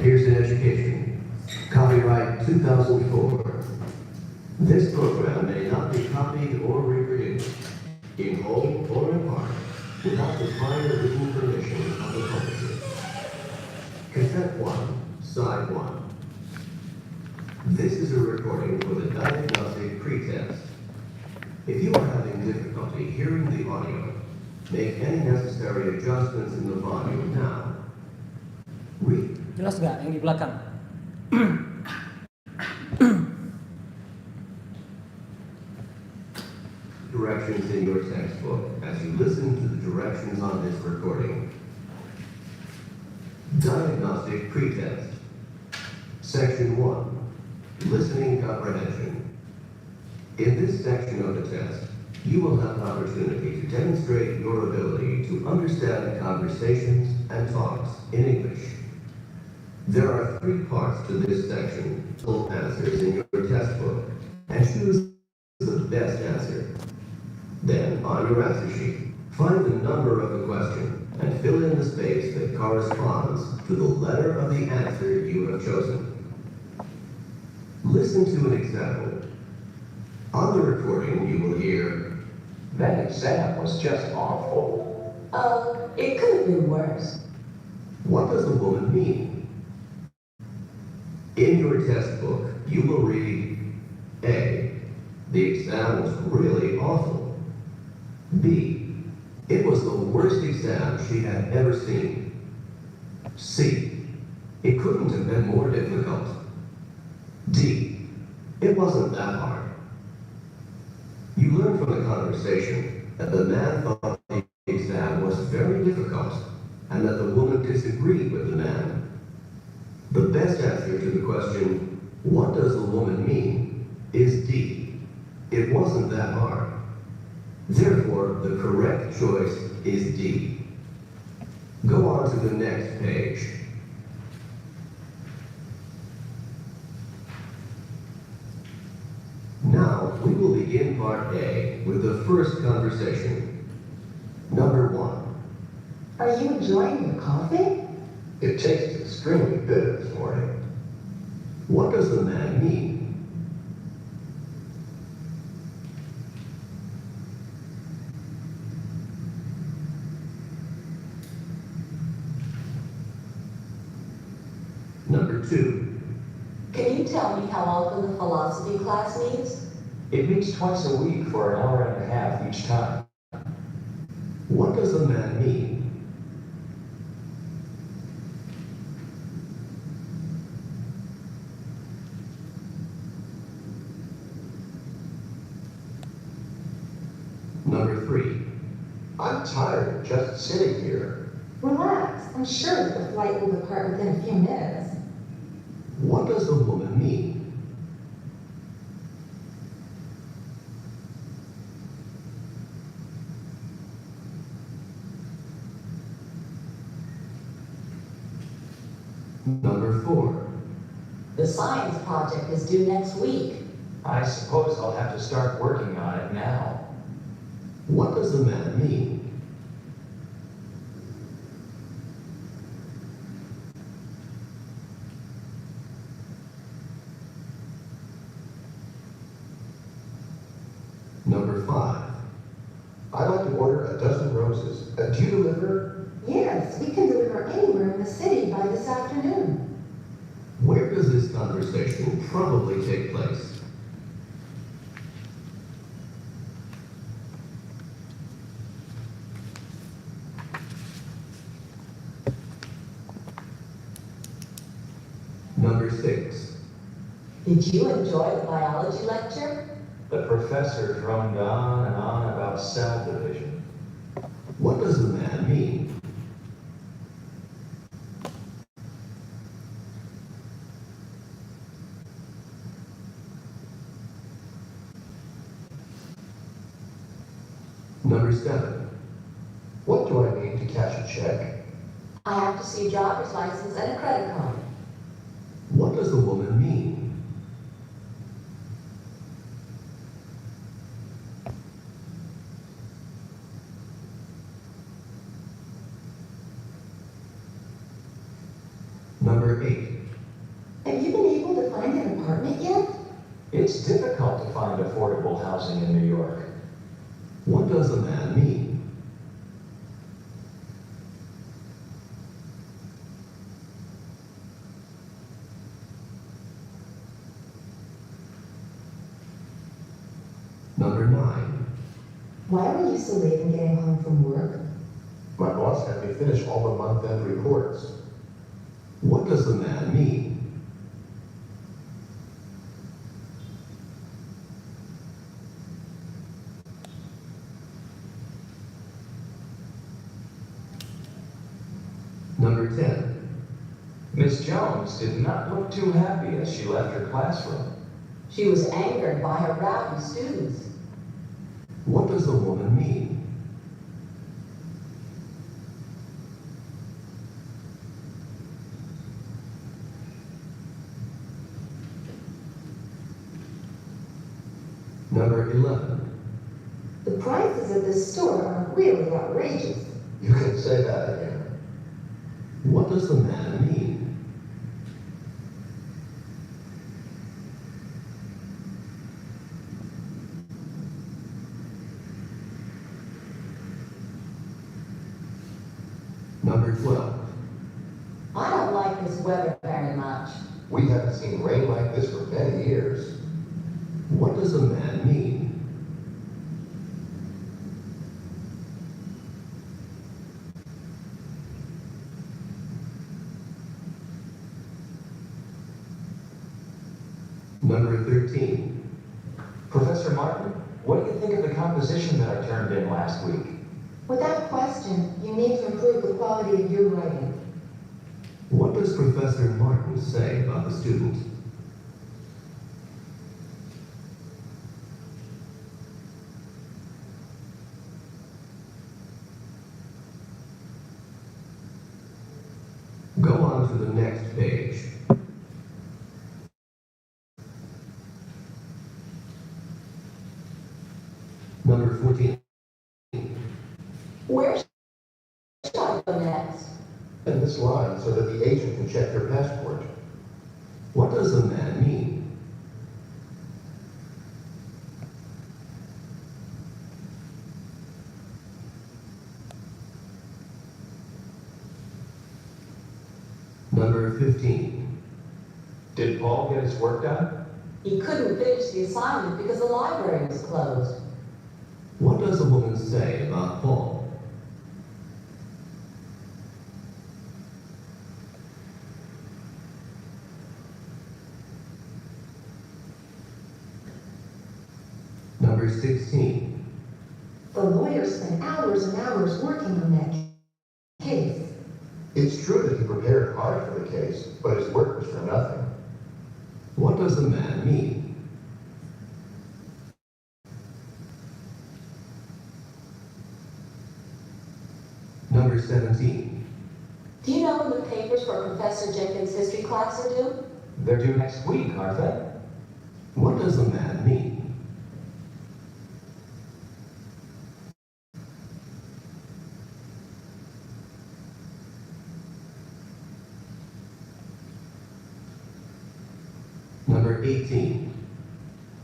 Here's an education. Copyright 2004. This program may not be copied or reproduced, in whole or in part, without the prior written permission of the publisher. Cassette 1, Side 1. This is a recording for the diagnostic pretest. If you are having difficulty hearing the audio, make any necessary adjustments in the volume now. Jelas nggak yang di belakang? Directions in your textbook as you listen to the directions on this recording. Diagnostic pretest. Section 1. Listening comprehension. In this section of the test, you will have an opportunity to demonstrate your ability to understand conversations and talks in English. There are 3 parts to this section. Full answers in your test book and choose the best answer. Then, on your answer sheet, find the number of the question and fill in the space that corresponds to the letter of the answer you have chosen. Listen to an example. On the recording, you will hear, "That exam was just awful." It could have been worse. What does the woman mean? In your test book, you will read, A. The exam was really awful. B. It was the worst exam she had ever seen. C. It couldn't have been more difficult. D. It wasn't that hard. You learn from the conversation that the man thought the exam was very difficult and that the woman disagreed with the man. The best answer to the question, what does the woman mean, is D. It wasn't that hard. Therefore, the correct choice is D. Go on to the next page. Now, we will begin part A with the first conversation. Number 1. Are you enjoying your coffee? It tastes extremely bitter this morning. What does the man mean? Number 2. Can you tell me how often the philosophy class meets? It meets twice a week for an hour and a half each time. What does the man mean? Number 3. I'm tired of just sitting here. Relax. I'm sure that the flight will depart within a few minutes. What does the woman mean? Number 4. The science project is due next week. I suppose I'll have to start working on it now. What does the man mean? Number 5. I'd like to order a dozen roses. Do you deliver? Yes, we can deliver anywhere in the city by this afternoon. Where does this conversation probably take place? Number 6. Did you enjoy the biology lecture? The professor droned on and on about cell division. What does the man mean? Number 7. What do I need to cash a check? I have to see a driver's license and a credit card. What does the woman mean? Number 8. Have you been able to find an apartment yet? It's difficult to find affordable housing in New York. What does a man mean? Number 9. Why were you so late in getting home from work? My boss had me finish all the month-end reports. What does a man mean? Number 10. Miss Jones did not look too happy as she left her classroom. She was angered by her rowdy students. What does a woman mean? Number 11. The prices at this store are really outrageous. You can say that again. What does a man mean? Number 12. I don't like this weather very much. We haven't seen rain like this for many years. What does a man mean? Number 13. Professor Martin, what do you think of the composition that I turned in last week? Without question, you need to improve the quality of your writing. What does Professor Martin say about the student? Go on to the next page. Number 14. Where should I go next? And this line so that the agent can check your passport. What does a man mean? Number 15. Did Paul get his work done? He couldn't finish the assignment because the library was closed. What does a woman say about Paul? Number 16. The lawyer spent hours and hours working on that case. It's true that he prepared hard for the case, but his work was for nothing. What does a man mean? Number 17. Do you know when the papers for Professor Jenkins' history class are due? They're due next week, aren't they? What does a man mean? Number 18.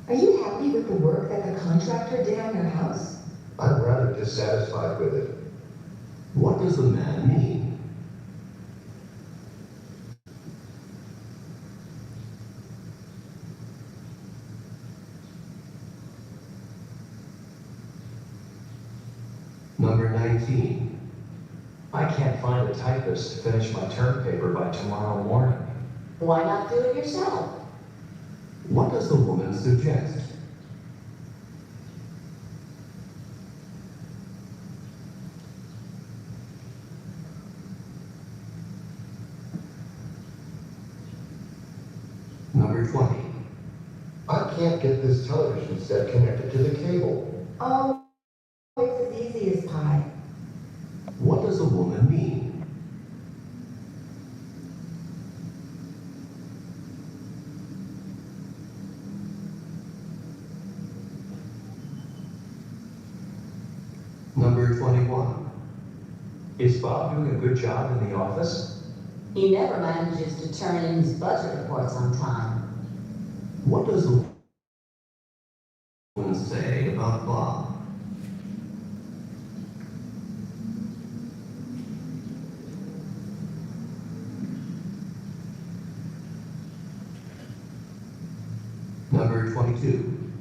Are you happy with the work that the contractor did on your house? I'm rather dissatisfied with it. What does a man mean? Number 19. I can't find a typist to finish my term paper by tomorrow morning. Why not do it yourself? What does a woman suggest? Number 20. I can't get this television set connected to the cable. Oh, it's as easy as pie. What does a woman mean? Is Bob doing a good job in the office? He never manages to turn in his budget reports on time. What does the woman say about Bob? Number 22.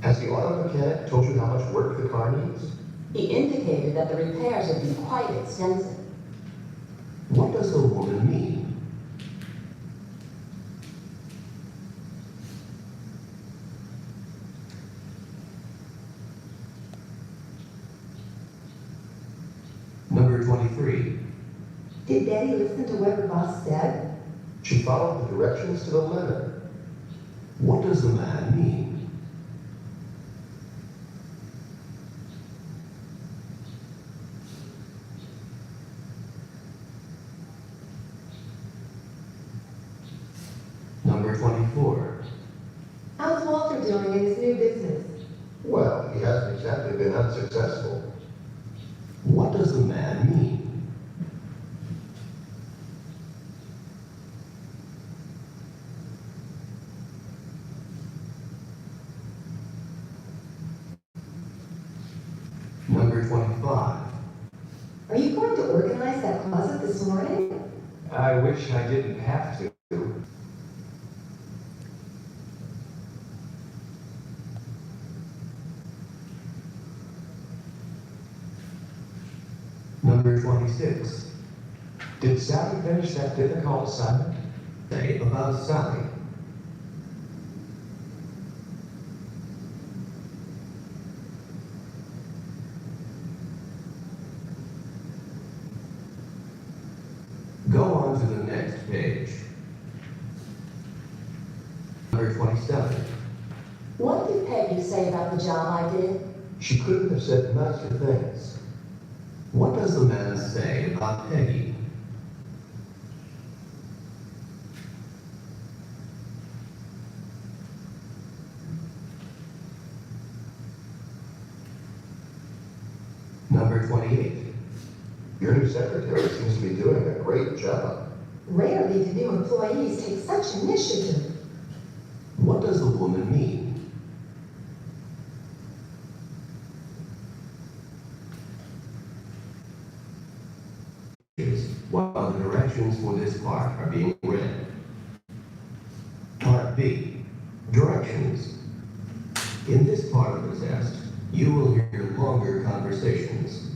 Has the auto mechanic told you how much work the car needs? He indicated that the repairs have been quite extensive. What does the woman mean? Number 23. Did Betty listen to what her boss said? She followed the directions to the letter. What does the man mean? Number 24. How's Walter doing in his new business? Well, he hasn't exactly been unsuccessful. What does the man mean? Number 25. Are you going to organize that closet this morning? I wish I didn't have to. Number 26. Did Sally finish that difficult assignment? Say about Sally. Go on to the next page. Number 27. What did Peggy say about the job I did? She couldn't have said nicer things. What does the man say about Peggy? Number 28. Your new secretary seems to be doing a great job. Rarely do new employees take such initiative. What does the woman mean? While the directions for this part are being read. Part B. Directions. In this part of the test, you will hear longer conversations.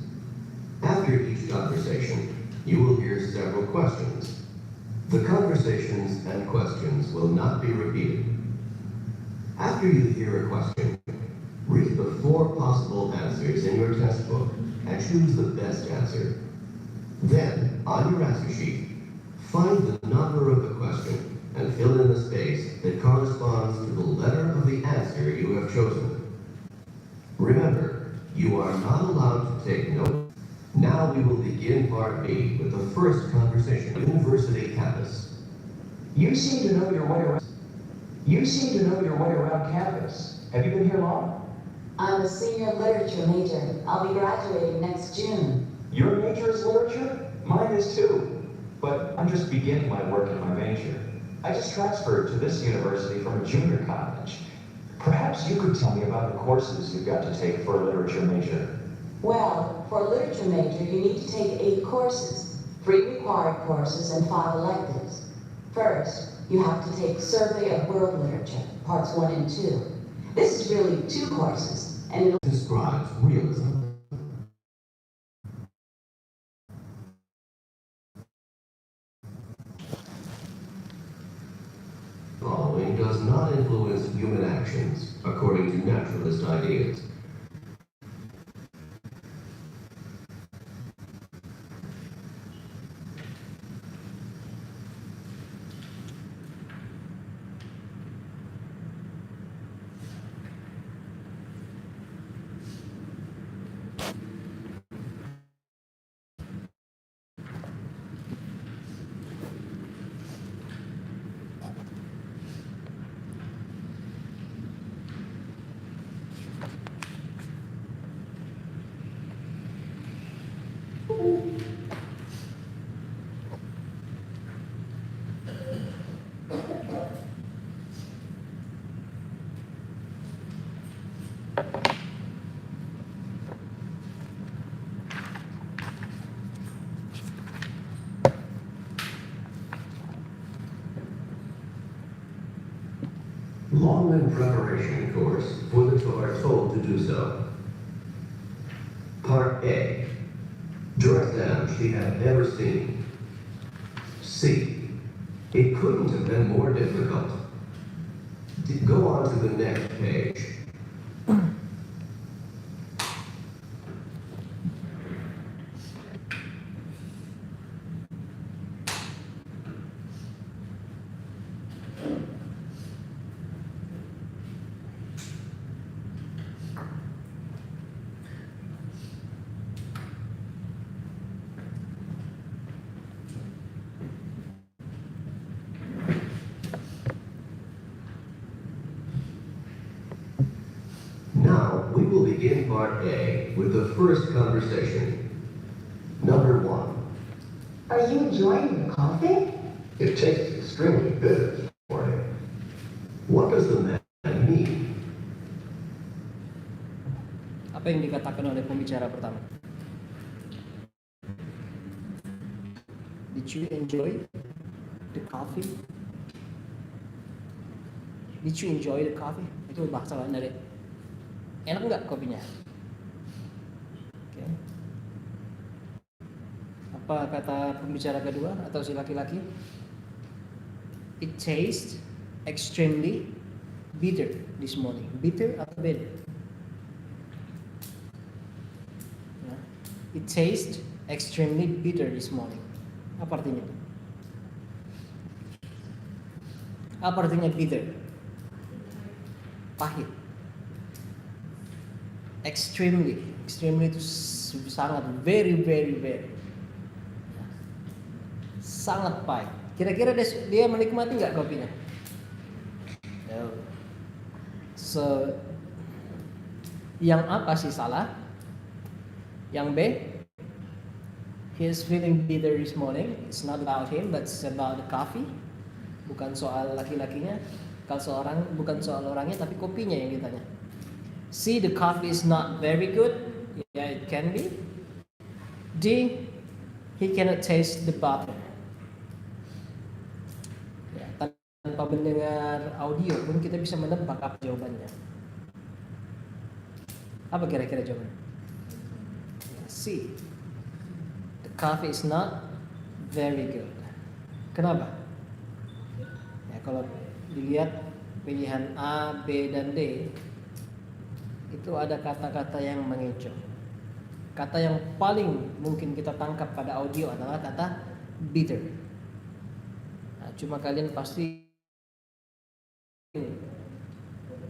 After each conversation, you will hear several questions. The conversations and questions will not be repeated. After you hear a question, read the 4 possible answers in your test book and choose the best answer. Then, on your answer sheet, find the number of the question and fill in the space that corresponds to the letter of the answer you have chosen. Remember, you are not allowed to take notes. Now we will begin part B with the first conversation. University campus. You seem to know your way around. You seem to know your way around campus. Have you been here long? I'm a senior literature major. I'll be graduating next June. Your major is literature? Mine is too. But I'm just beginning my work in my major. I just transferred to this university from a junior college. Perhaps you could tell me about the courses you've got to take for a literature major. Well, for a literature major, you need to take 8 courses, 3 required courses and 5 electives. First, you have to take Survey of World Literature, parts 1 and 2. This is really 2 courses, and it'll Describes realism. Following does not influence human actions according to naturalist ideas. long preparation course for the told to do so. Part A. Dress down she had never seen. C. It couldn't have been more difficult. Go on to the next page. Now, we will begin part A with the first conversation. Number 1. Are you enjoying your coffee? It tastes extremely bitter this morning. What does the man mean? Apa yang dikatakan oleh pembicara pertama? Did you enjoy the coffee? Did you enjoy the coffee? Itu bahasa lain dari enak nggak kopinya? Oke. Apa kata pembicara kedua atau si laki-laki? It tastes extremely bitter this morning. Bitter atau bitter? Nah, it tastes extremely bitter this morning. Apa artinya? Apa artinya bitter? Pahit. Extremely itu sangat very sangat pahit. Kira-kira dia menikmati nggak kopinya? No. So, yang A pasti salah. Yang B, he is feeling bitter this morning. It's not about him, but it's about the coffee. Bukan soal laki-lakinya, bukan soal orangnya, tapi kopinya yang ditanya. C, the coffee is not very good. Yeah, it can be. D, he cannot taste the butter. Ya, tanpa mendengar audio pun kita bisa menebak apa jawabannya. Apa kira-kira jawabannya? C, the coffee is not very good. Kenapa? Ya, kalau dilihat pilihan A, B, dan D, itu ada kata-kata yang mengecoh. Kata yang paling mungkin kita tangkap pada audio adalah kata bitter. Nah, cuma kalian pasti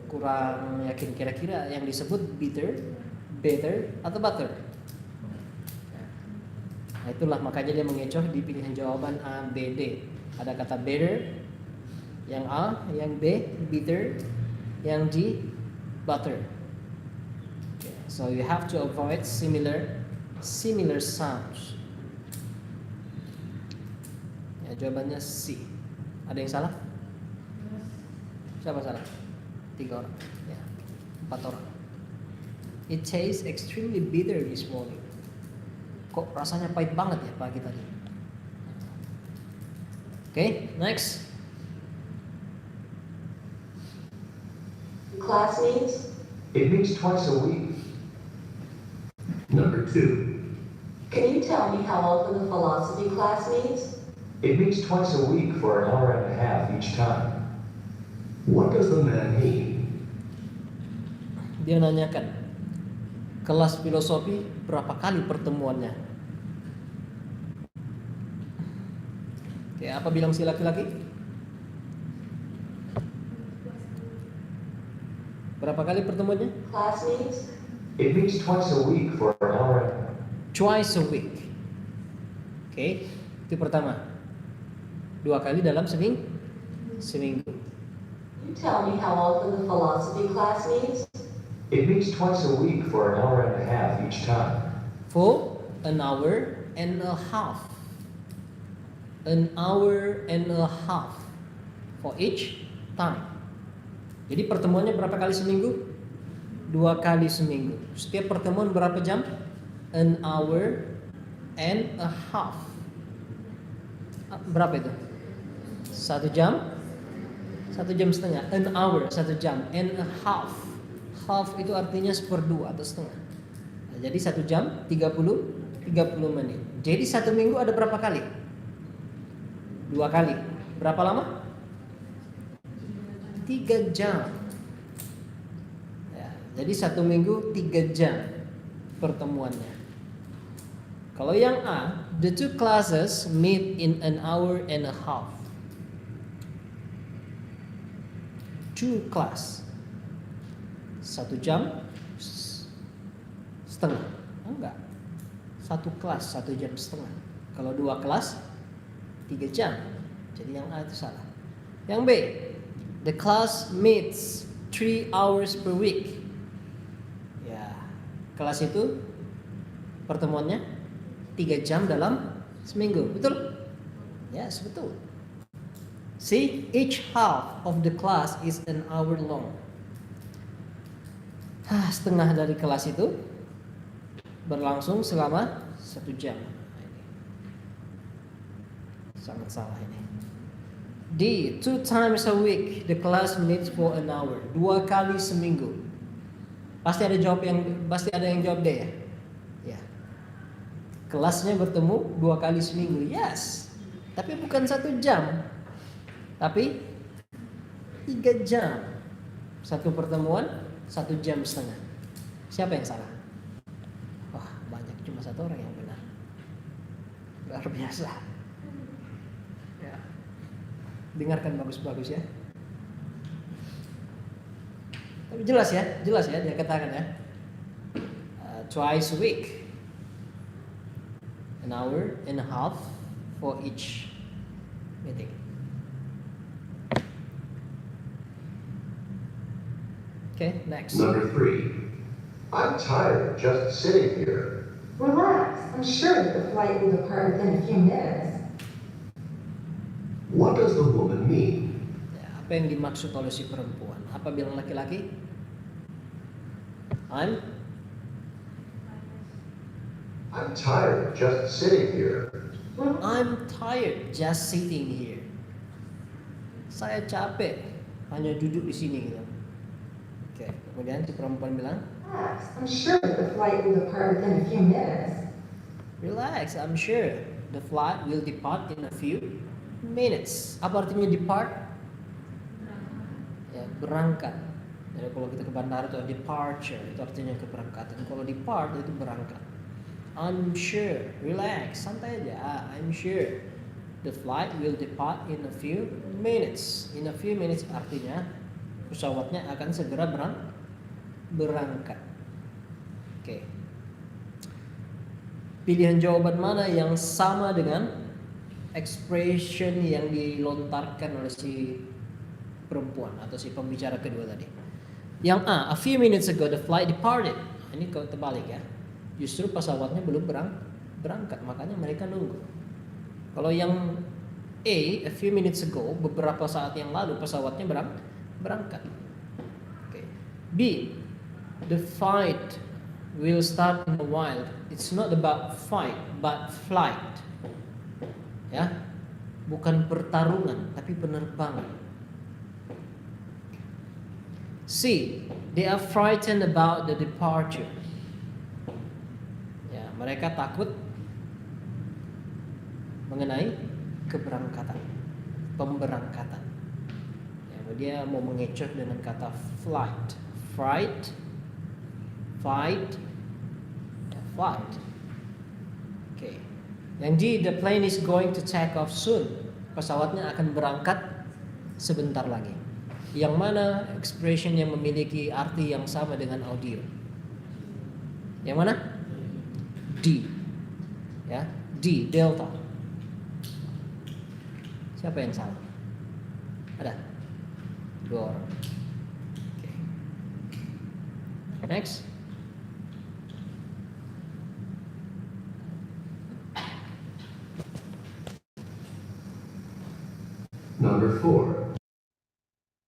kurang yakin kira-kira yang disebut bitter, better, atau butter. Nah, itulah makanya dia mengecoh di pilihan jawaban A, B, D. Ada kata better, yang A, yang B, bitter, yang D, butter. So you have to avoid similar sounds. Ya, jawabannya C. Ada yang salah? Siapa salah? 3 orang. Ya, 4 orang. It tastes extremely bitter this morning. Kok rasanya pahit banget ya pagi tadi? Okay, next. Class meets? It meets twice a week. Number 2. Can you tell me how often the philosophy class meets? It meets twice a week for an hour and a half each time. What does the man mean? Dia nanyakan, kelas filosofi berapa kali pertemuannya? Oke, apa bilang si laki-laki? Berapa kali pertemuannya? Class meets? It meets twice a week for an hour. Twice a week. Oke, itu pertama. 2 kali dalam seminggu. You tell me how often the philosophy class meets? It meets twice a week for an hour and a half each time. For an hour and a half. An hour and a half for each time. Jadi pertemuannya berapa kali seminggu? 2 kali seminggu. Setiap pertemuan berapa jam? An hour and a half. Berapa itu? 1 jam 1 jam setengah. An hour, 1 jam. And a half. Half itu artinya seperdua atau setengah. Nah, jadi 1 jam 30 menit. Jadi 1 minggu ada berapa kali? 2 kali. Berapa lama? 3 jam. Ya, jadi 1 minggu 3 jam pertemuannya. Kalau yang A, the two classes meet in an hour and a half. 2 class. 1 jam setengah. Enggak. 1 kelas 1 jam setengah. Kalau 2 kelas 3 jam. Jadi yang A itu salah. Yang B, the class meets 3 hours per week. Ya, kelas itu pertemuannya 3 jam dalam seminggu. Betul? Yes, betul. See, each half of the class is an hour long. Setengah dari kelas itu berlangsung selama 1 jam. Sangat salah ini. D, 2 times a week the class meets for an hour. 2 kali seminggu. Pasti ada yang jawab D ya. Ya. Kelasnya bertemu 2 kali seminggu. Yes. Tapi bukan 1 jam. Tapi 3 jam. Satu pertemuan 1 jam setengah. Siapa yang salah? Wah, banyak, cuma 1 orang yang benar. Luar biasa. Ya. Dengarkan bagus-bagus ya. Tapi jelas ya dia katakan ya. Twice a week. An hour and a half for each meeting. Okay, next. Number 3. I'm tired just sitting here. Relax. I'm sure that the flight will depart within a few minutes. What does the woman mean? Ya, apa yang dimaksud oleh si perempuan? Apa bilang laki-laki? I'm tired just sitting here. tired just sitting here. Saya capek hanya duduk di sini gitu. Oke, kemudian si perempuan bilang, Relax. I'm sure that the flight will depart within a few minutes. relax, I'm sure the flight will depart in a few minutes. Apa artinya depart? Ya, berangkat. Jadi kalau kita ke bandara itu departure, itu artinya keberangkatan. Kalau depart itu berangkat. I'm sure, relax, santai aja. I'm sure the flight will depart in a few minutes. In a few minutes artinya pesawatnya akan segera berangkat. Oke. Pilihan jawaban mana yang sama dengan expression yang dilontarkan oleh si perempuan atau si pembicara kedua tadi? Yang A few minutes ago the flight departed. Ini kalau terbalik ya. Justru pesawatnya belum berangkat, makanya mereka nunggu. Kalau yang A few minutes ago, beberapa saat yang lalu pesawatnya berangkat. Okay. B, the fight will start in a while. It's not about fight, but flight. Ya, bukan pertarungan, tapi penerbangan. C, they are frightened about the departure. Ya, mereka takut mengenai pemberangkatan. Ya, dia mau mengecoh dengan kata flight, fight, ya, flight. Oke. Yang D, the plane is going to take off soon. Pesawatnya akan berangkat sebentar lagi. Yang mana expression yang memiliki arti yang sama dengan audio? Yang mana? D. Ya, D, delta. Siapa yang salah? Ada? 2 orang. Oke. Next. Number 4.